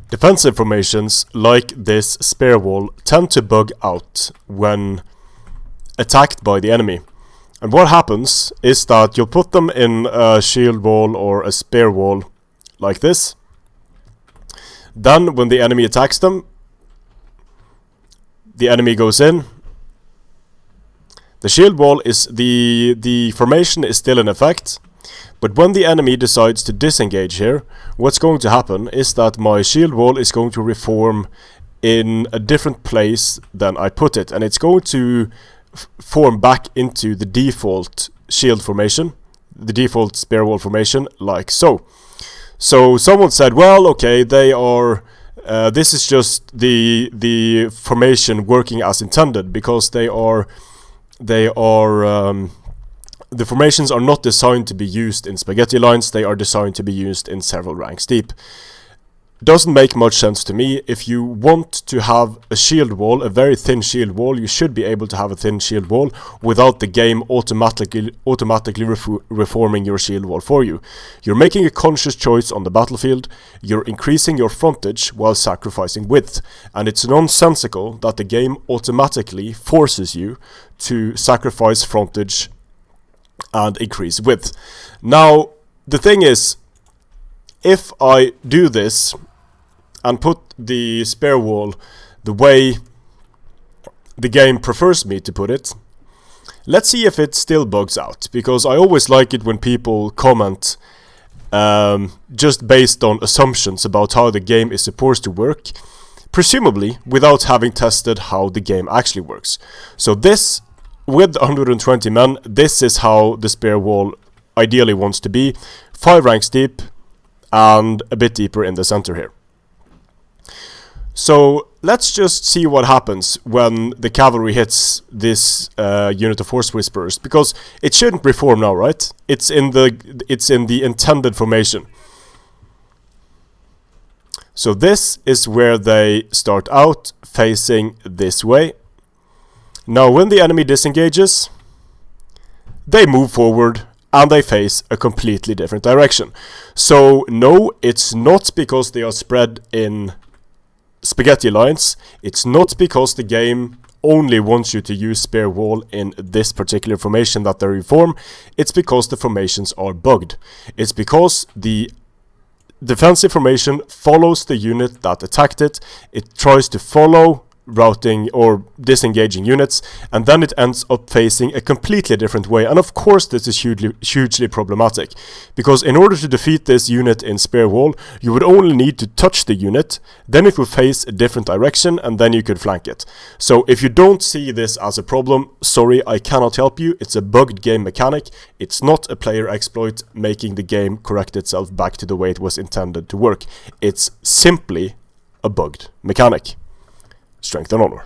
Defensive formations like this spear wall tend to bug out when attacked by the enemy. And what happens is that you'll put them in a shield wall or a spear wall like this. Then when the enemy attacks them, the enemy goes in. The shield wall is the formation is still in effect. But when the enemy decides to disengage here, what's going to happen is that my shield wall is going to reform in a different place than I put it. And it's going to form back into the default shield formation, the default spear wall formation, like so. So someone said, well, okay, they are... this is just the formation working as intended, because the formations are not designed to be used in spaghetti lines, they are designed to be used in several ranks deep. Doesn't make much sense to me. If you want to have a shield wall, a very thin shield wall, you should be able to have a thin shield wall without the game automatically reforming your shield wall for you. You're making a conscious choice on the battlefield, you're increasing your frontage while sacrificing width, and it's nonsensical that the game automatically forces you to sacrifice frontage and increase width. Now, the thing is, if I do this and put the spear wall the way the game prefers me to put it, let's see if it still bugs out, because I always like it when people comment just based on assumptions about how the game is supposed to work, presumably without having tested how the game actually works. So this, with 120 men, this is how the spear wall ideally wants to be. 5 ranks deep and a bit deeper in the center here. So let's just see what happens when the cavalry hits this unit of horse whisperers, because it shouldn't reform now, right? It's in the intended formation. So this is where they start out, facing this way. Now when the enemy disengages, they move forward and they face a completely different direction. So no, it's not because they are spread in spaghetti lines. It's not because the game only wants you to use spear wall in this particular formation that they reform. It's because the formations are bugged. It's because the defensive formation follows the unit that attacked it. It tries to follow routing or disengaging units, and then it ends up facing a completely different way. And of course this is hugely problematic, because in order to defeat this unit in spear wall, you would only need to touch the unit, then it would face a different direction, and then you could flank it. So if you don't see this as a problem, sorry, I cannot help you. It's a bugged game mechanic. It's not a player exploit making the game correct itself back to the way it was intended to work. It's simply a bugged mechanic. Strength and honor.